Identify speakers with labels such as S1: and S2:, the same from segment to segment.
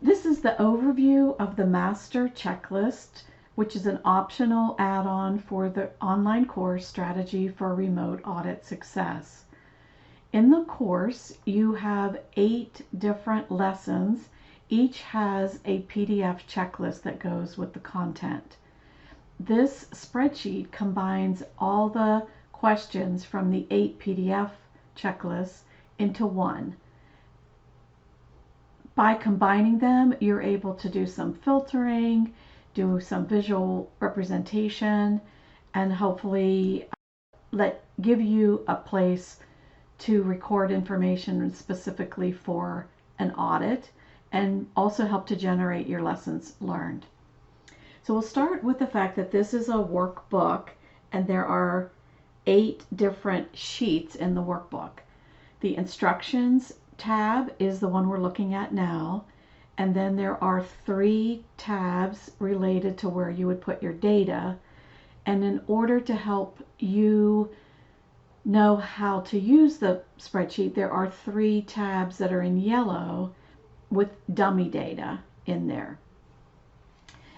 S1: This is the overview of the master checklist, which is an optional add-on for the online course Strategy for Remote Audit Success. In the course, you have 8 different lessons. Each has a PDF checklist that goes with the content. This spreadsheet combines all the questions from the 8 PDF checklists into one. By combining them, you're able to do some filtering, do some visual representation, and hopefully give you a place to record information specifically for an audit, and also help to generate your lessons learned. So we'll start with the fact that this is a workbook, and there are 8 different sheets in the workbook. The instructions tab is the one we're looking at now, and then there are 3 tabs related to where you would put your data. And in order to help you know how to use the spreadsheet, there are 3 tabs that are in yellow with dummy data in there.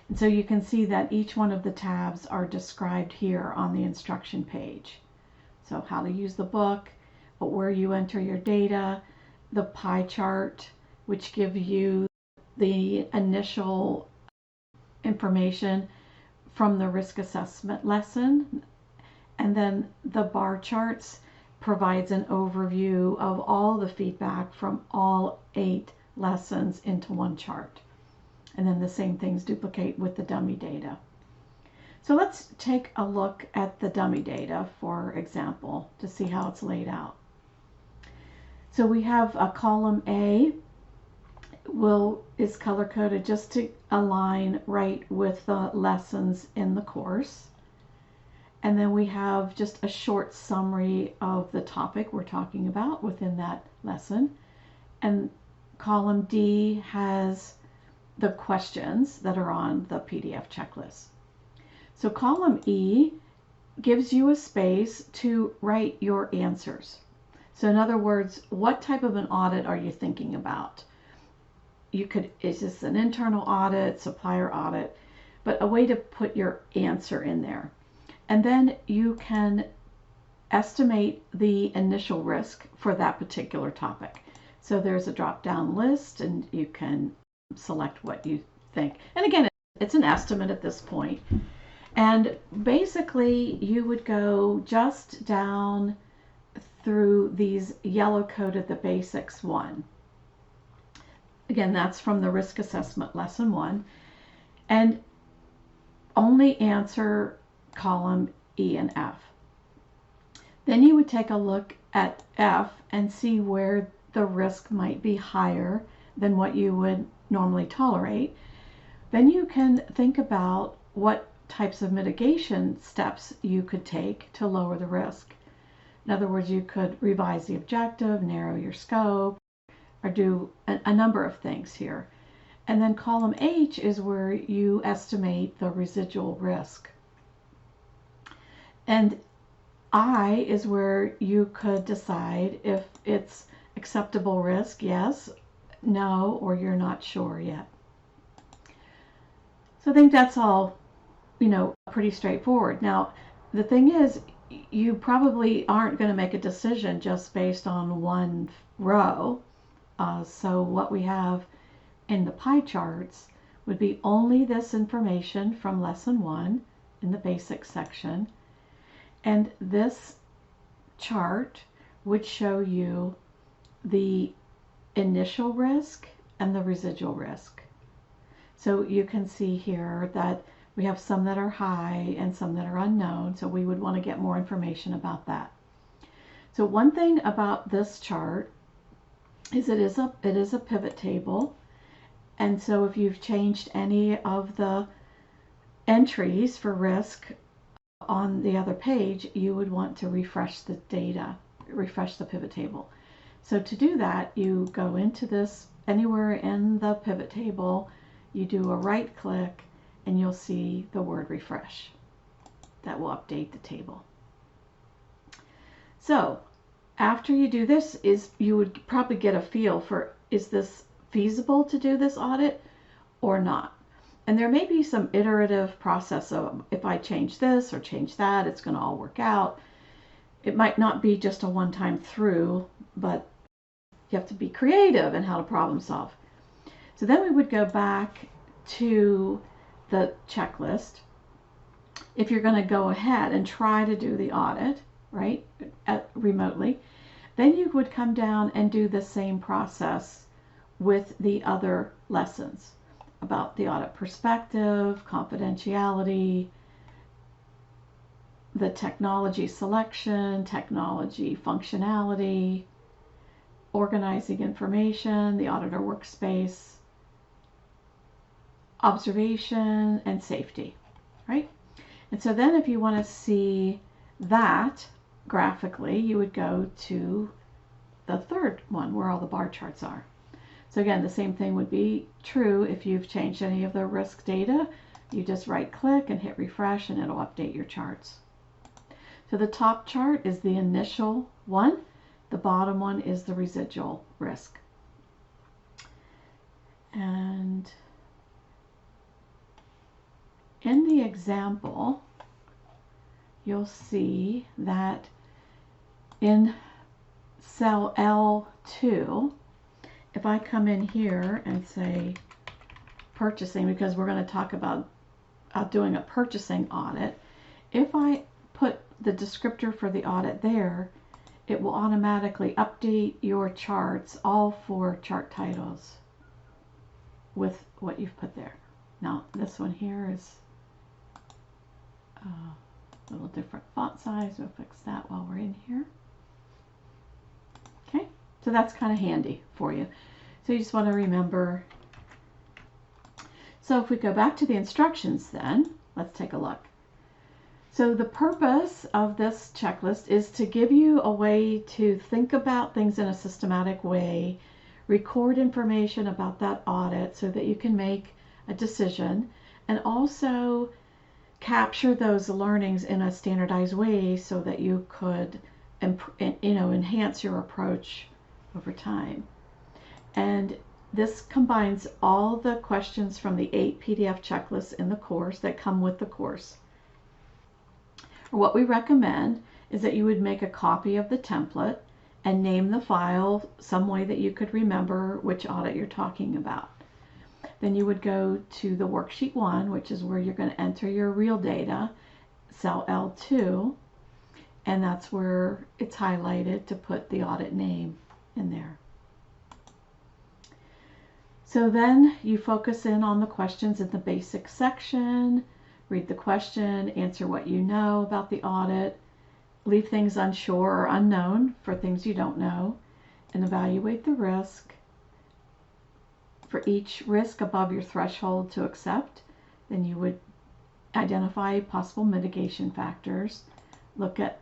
S1: And so you can see that each one of the tabs are described here on the instruction page. So how to use the book, where you enter your data, the pie chart, which gives you the initial information from the risk assessment lesson, and then the bar charts provides an overview of all the feedback from all 8 lessons into one chart. And then the same things duplicate with the dummy data. So let's take a look at the dummy data, for example, to see how it's laid out. So we have a column A is color coded just to align right with the lessons in the course. And then we have just a short summary of the topic we're talking about within that lesson. And column D has the questions that are on the PDF checklist. So column E gives you a space to write your answers. So in other words, what type of an audit are you thinking about? Is this an internal audit, supplier audit, but a way to put your answer in there. And then you can estimate the initial risk for that particular topic. So there's a drop-down list, and you can select what you think. And again, it's an estimate at this point. And basically, you would go just down through these yellow-coded, the basics one. Again, that's from the risk assessment lesson 1. And only answer column E and F. Then you would take a look at F and see where the risk might be higher than what you would normally tolerate. Then you can think about what types of mitigation steps you could take to lower the risk. In other words, you could revise the objective, narrow your scope, or do a number of things here. And then column H is where you estimate the residual risk. And I is where you could decide if it's acceptable risk, yes, no, or you're not sure yet. So I think that's all, pretty straightforward. Now, the thing is, you probably aren't going to make a decision just based on one row. So what we have in the pie charts would be only this information from lesson 1 in the basics section. And this chart would show you the initial risk and the residual risk. So you can see here that we have some that are high and some that are unknown, so we would want to get more information about that. So one thing about this chart is it is a pivot table, and so if you've changed any of the entries for risk on the other page, you would want to refresh the data, refresh the pivot table. So to do that, you go into this anywhere in the pivot table, you do a right click, and you'll see the word refresh. That will update the table. So after you do this, you would probably get a feel for, is this feasible to do this audit or not. And there may be some iterative process of if I change this or change that, it's going to all work out. It might not be just a one-time through, but you have to be creative in how to problem solve. So then we would go back to the checklist. If you're going to go ahead and try to do the audit, right, remotely, then you would come down and do the same process with the other lessons about the audit perspective, confidentiality, the technology selection, technology functionality, organizing information, the auditor workspace, observation, and safety, right? And so then if you want to see that graphically, you would go to the third one where all the bar charts are. So again, the same thing would be true if you've changed any of the risk data. You just right click and hit refresh and it'll update your charts. So the top chart is the initial one. The bottom one is the residual risk. And in the example, you'll see that in cell L2, if I come in here and say purchasing, because we're going to talk about doing a purchasing audit, if I put the descriptor for the audit there, it will automatically update your charts, all 4 chart titles, with what you've put there. Now this one here is a little different font size. We'll fix that while we're in here. Okay, so that's kind of handy for you. So you just want to remember. So if we go back to the instructions then, let's take a look. So the purpose of this checklist is to give you a way to think about things in a systematic way, record information about that audit so that you can make a decision, and also capture those learnings in a standardized way so that you could enhance your approach over time. And this combines all the questions from the 8 PDF checklists in the course that come with the course. What we recommend is that you would make a copy of the template and name the file some way that you could remember which audit you're talking about. Then you would go to the worksheet 1, which is where you're going to enter your real data, cell L2, and that's where it's highlighted to put the audit name in there. So then you focus in on the questions in the basic section, read the question, answer what you know about the audit, leave things unsure or unknown for things you don't know, and evaluate the risk. For each risk above your threshold to accept, then you would identify possible mitigation factors, look at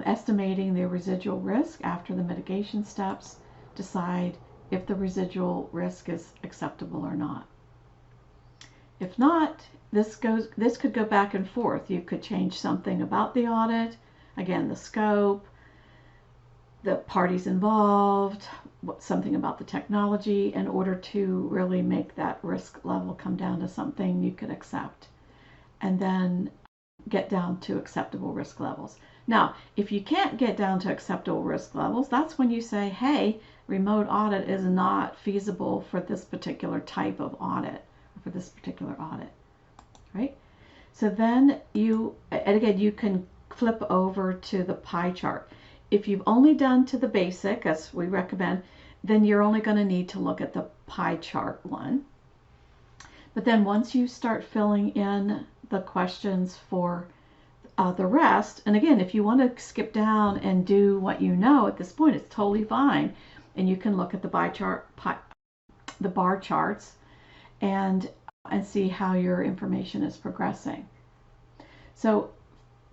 S1: estimating the residual risk after the mitigation steps, decide if the residual risk is acceptable or not. If not, this could go back and forth. You could change something about the audit, again, the scope, the parties involved, something about the technology, in order to really make that risk level come down to something you could accept, and then get down to acceptable risk levels. Now, if you can't get down to acceptable risk levels, that's when you say, hey, remote audit is not feasible for this particular type of audit, or for this particular audit, right? So then and again, you can flip over to the pie chart. If you've only done to the basic, as we recommend, then you're only going to need to look at the pie chart one. But then once you start filling in the questions for the rest, and again, if you want to skip down and do what you know at this point, it's totally fine. And you can look at the bar charts and see how your information is progressing. So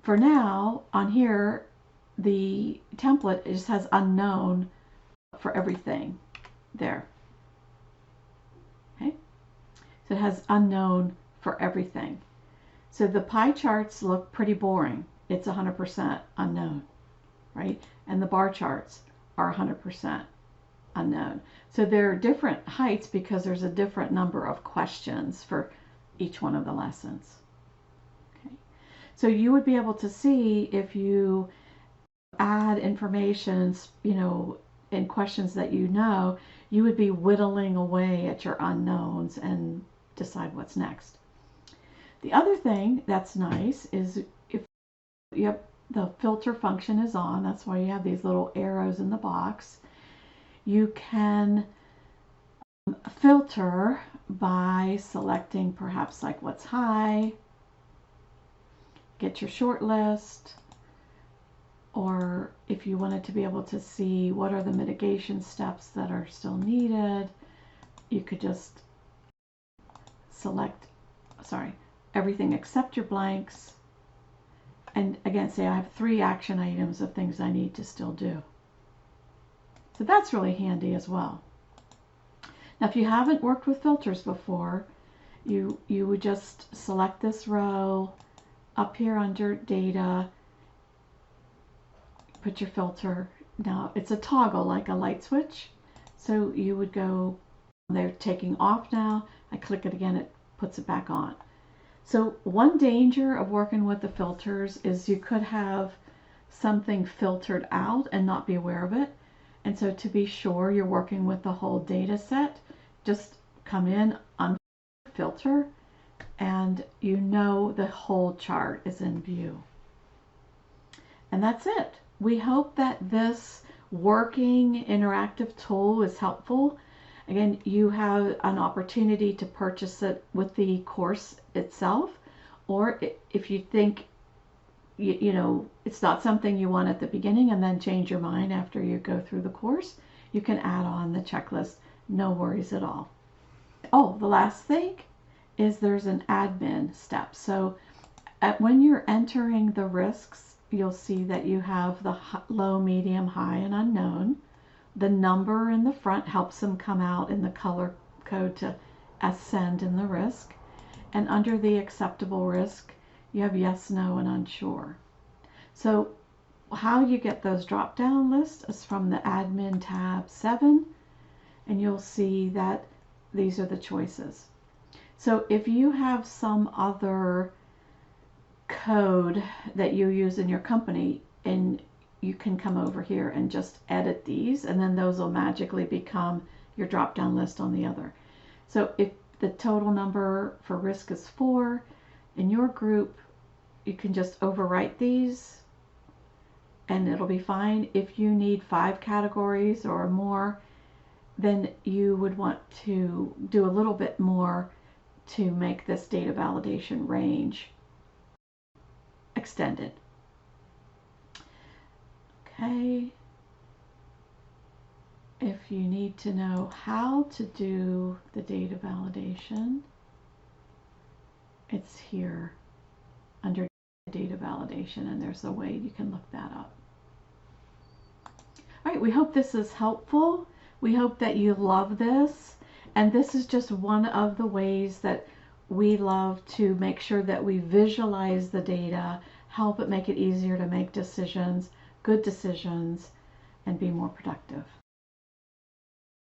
S1: for now, on here, the template just has unknown for everything there. Okay, so it has unknown for everything. So the pie charts look pretty boring. It's 100% unknown, right? And the bar charts are 100%. unknown. So they're different heights because there's a different number of questions for each one of the lessons. Okay. So you would be able to see if you add information, in questions that you would be whittling away at your unknowns and decide what's next. The other thing that's nice is if the filter function is on, that's why you have these little arrows in the box. You can filter by selecting perhaps like what's high, get your short list, or if you wanted to be able to see what are the mitigation steps that are still needed, you could just select, everything except your blanks, and again say I have 3 action items of things I need to still do. So that's really handy as well. Now if you haven't worked with filters before, you would just select this row up here under data, put your filter. Now it's a toggle like a light switch, so you would go, they're taking off now, I click it again, it puts it back on. So one danger of working with the filters is you could have something filtered out and not be aware of it. And so to be sure you're working with the whole data set, just come in, unfilter, and the whole chart is in view. And that's it. We hope that this working interactive tool is helpful. Again, you have an opportunity to purchase it with the course itself, or if you think it's not something you want at the beginning and then change your mind after you go through the course, you can add on the checklist. No worries at all. Oh, the last thing is there's an admin step. So when you're entering the risks, you'll see that you have the low, medium, high, and unknown. The number in the front helps them come out in the color code to ascend in the risk. And under the acceptable risk, you have yes, no, and unsure. So how you get those drop-down lists is from the admin tab 7, and you'll see that these are the choices. So if you have some other code that you use in your company, and you can come over here and just edit these, and then those will magically become your drop-down list on the other. So if the total number for risk is 4 in your group, you can just overwrite these and it'll be fine. If you need 5 categories or more, then you would want to do a little bit more to make this data validation range extended. Okay. If you need to know how to do the data validation, it's here under data validation, and there's a way you can look that up. All right, we hope this is helpful. We hope that you love this, and this is just one of the ways that we love to make sure that we visualize the data, help it make it easier to make decisions, good decisions, and be more productive.